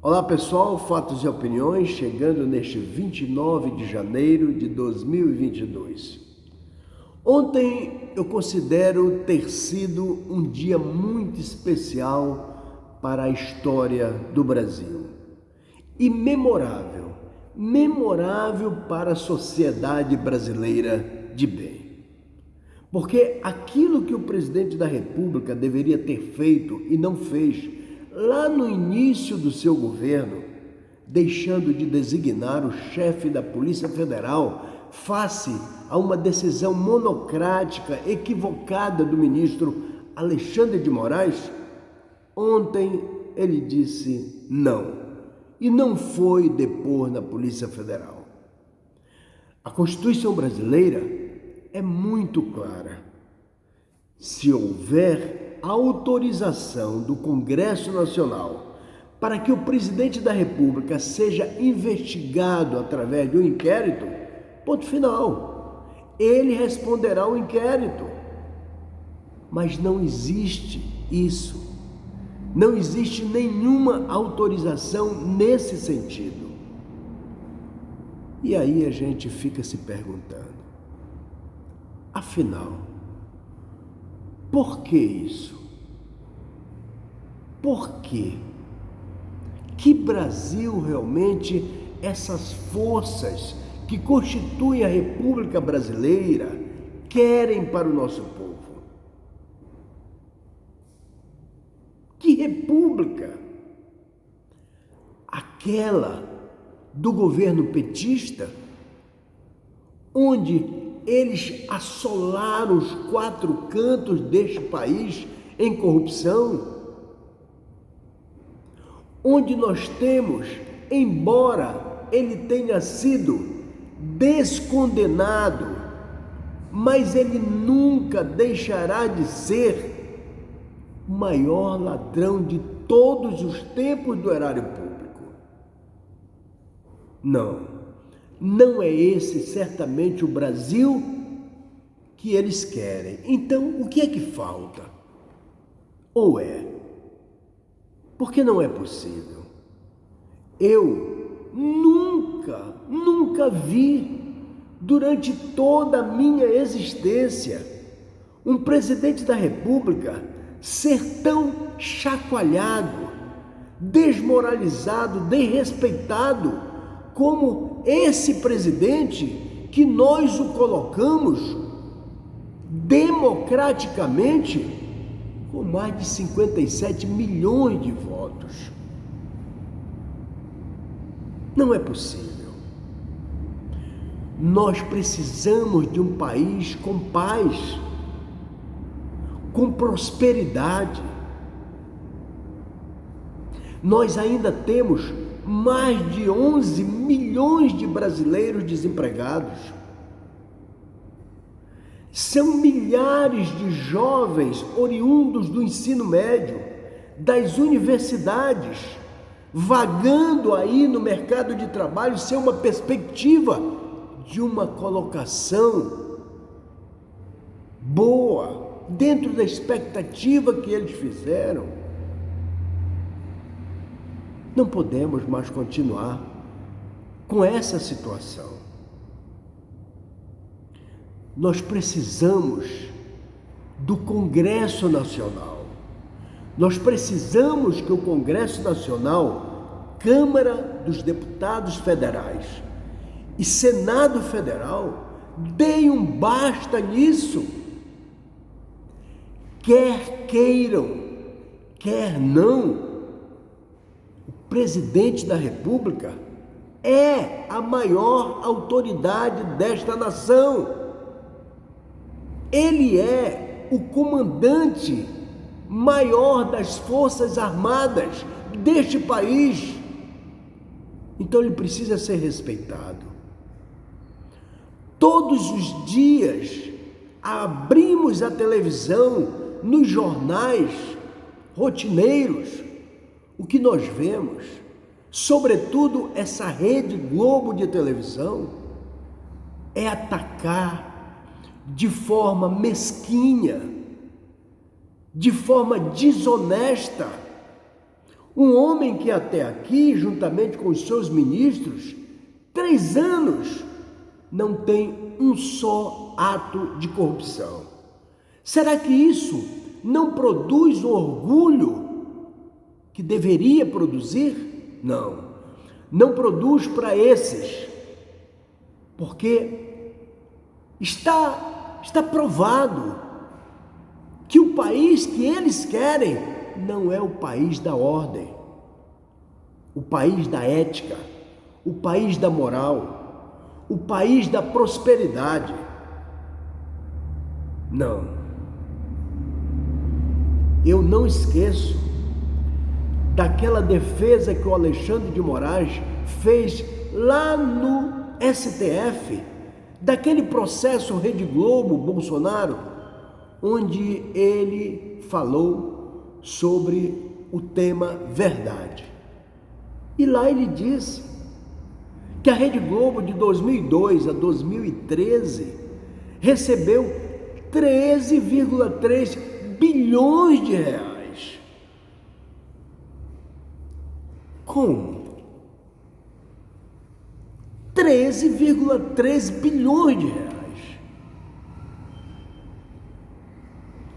Olá pessoal, Fatos e Opiniões, chegando neste 29 de janeiro de 2022. Ontem eu considero ter sido um dia muito especial para a história do Brasil e memorável para a sociedade brasileira de bem. Porque aquilo que o presidente da República deveria ter feito e não fez lá no início do seu governo, deixando de designar o chefe da Polícia Federal face a uma decisão monocrática, equivocada do ministro Alexandre de Moraes, ontem ele disse não. E não foi depor na Polícia Federal. A Constituição brasileira é muito clara. Se houver autorização do Congresso Nacional para que o presidente da República seja investigado através de um inquérito, ponto final. Ele responderá ao inquérito. Mas não existe isso. Não existe nenhuma autorização nesse sentido. E aí a gente fica se perguntando, afinal, por que isso? Por quê? Que Brasil realmente essas forças que constituem a República Brasileira querem para o nosso povo? Que república? Aquela do governo petista, onde eles assolaram os quatro cantos deste país em corrupção, onde nós temos, embora ele tenha sido descondenado, mas ele nunca deixará de ser o maior ladrão de todos os tempos do erário público. Não é esse certamente o Brasil que eles querem. Então, o que é que falta? Ou é? Porque não é possível. Eu nunca vi, durante toda a minha existência, um presidente da República ser tão chacoalhado, desmoralizado, desrespeitado, como esse presidente que nós o colocamos democraticamente com mais de 57 milhões de votos. Não é possível. Nós precisamos de um país com paz, com prosperidade. Nós ainda temos mais de 11 milhões de brasileiros desempregados. São milhares de jovens oriundos do ensino médio, das universidades, vagando aí no mercado de trabalho sem uma perspectiva de uma colocação boa, dentro da expectativa que eles fizeram. Não podemos mais continuar com essa situação. Nós precisamos do Congresso Nacional. Nós precisamos que o Congresso Nacional, Câmara dos Deputados Federais e Senado Federal deem um basta nisso. Quer queiram, quer não, o presidente da República é a maior autoridade desta nação. Ele é o comandante maior das Forças Armadas deste país. Então ele precisa ser respeitado. Todos os dias abrimos a televisão, nos jornais rotineiros, o que nós vemos, sobretudo essa Rede Globo de televisão, é atacar de forma mesquinha, de forma desonesta, Um homem que até aqui, juntamente com os seus ministros, 3 anos, não tem um só ato de corrupção. Será que isso não produz o orgulho que deveria produzir? Não, não produz para esses, porque está provado que o país que eles querem não é o país da ordem, o país da ética, o país da moral, o país da prosperidade. Não. Eu não esqueço daquela defesa que o Alexandre de Moraes fez lá no STF, daquele processo Rede Globo Bolsonaro, onde ele falou sobre o tema verdade. E lá ele disse que a Rede Globo de 2002 a 2013 recebeu 13,3 bilhões de reais. Como? 13,3 bilhões de reais.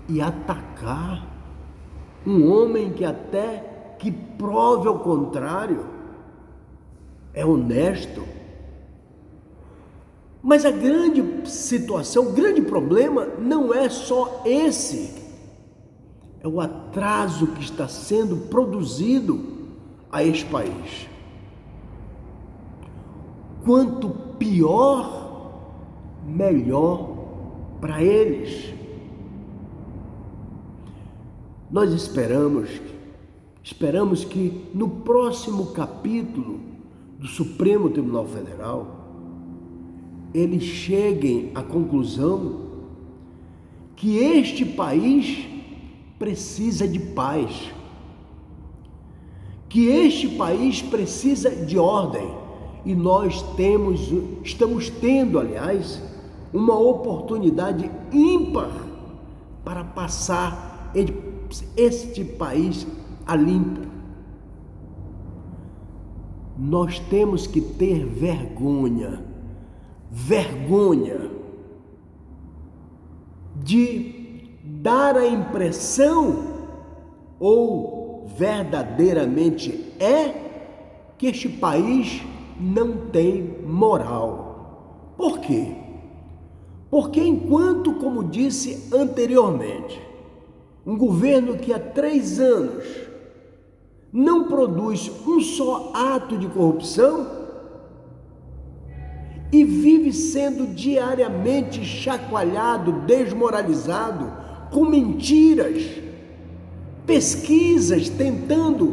E atacar um homem que até que prove ao contrário é honesto. Mas a grande situação, o grande problema não é só esse, é o atraso que está sendo produzido a este país. Quanto pior, melhor para eles. Nós esperamos que no próximo capítulo do Supremo Tribunal Federal, eles cheguem à conclusão que este país precisa de paz, que este país precisa de ordem, e nós estamos tendo, aliás, uma oportunidade ímpar para passar este país a limpo. Nós temos que ter vergonha de dar a impressão, ou verdadeiramente que este país não tem moral. Por quê? Porque enquanto, como disse anteriormente, um governo que há 3 anos não produz um só ato de corrupção e vive sendo diariamente chacoalhado, desmoralizado, com mentiras, pesquisas tentando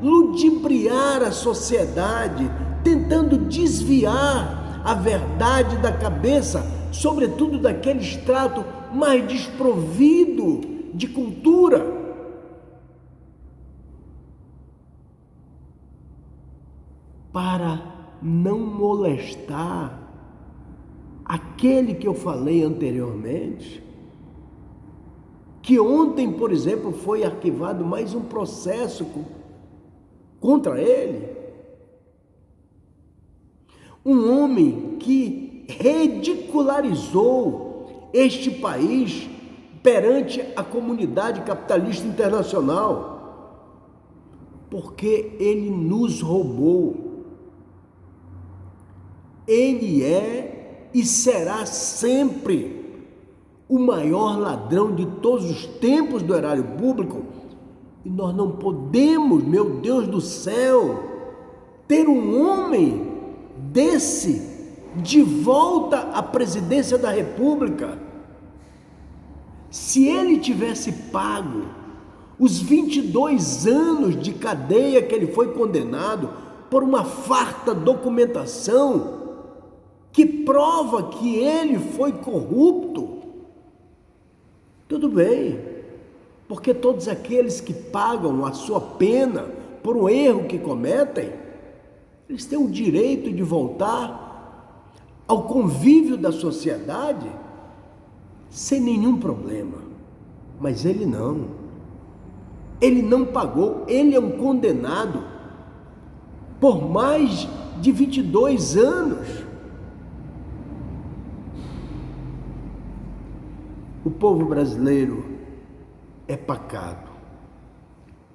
ludibriar a sociedade, tentando desviar a verdade da cabeça, sobretudo daquele extrato mais desprovido de cultura. Para não molestar aquele que eu falei anteriormente, que ontem, por exemplo, foi arquivado mais um processo contra ele. Um homem que ridicularizou este país perante a comunidade capitalista internacional, porque ele nos roubou. Ele é e será sempre o maior ladrão de todos os tempos do erário público, e nós não podemos, meu Deus do céu, ter um homem desse de volta à presidência da República. Se ele tivesse pago os 22 anos de cadeia que ele foi condenado por uma farta documentação que prova que ele foi corrupto, tudo bem, porque todos aqueles que pagam a sua pena por um erro que cometem, eles têm o direito de voltar ao convívio da sociedade sem nenhum problema. Mas ele não. Ele não pagou, ele é um condenado por mais de 22 anos. O povo brasileiro é pacato,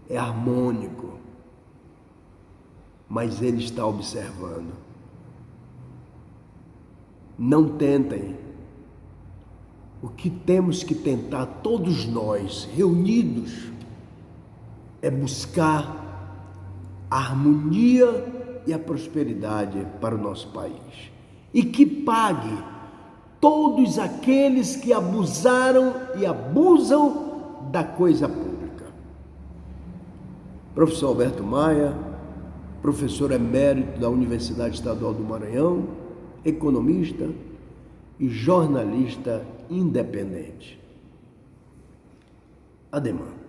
é harmônico, mas ele está observando. Não tentem. O que temos que tentar todos nós, reunidos, é buscar a harmonia e a prosperidade para o nosso país. E que pague todos aqueles que abusaram e abusam da coisa pública. Professor Alberto Maia, professor emérito da Universidade Estadual do Maranhão, economista e jornalista independente. Ademã.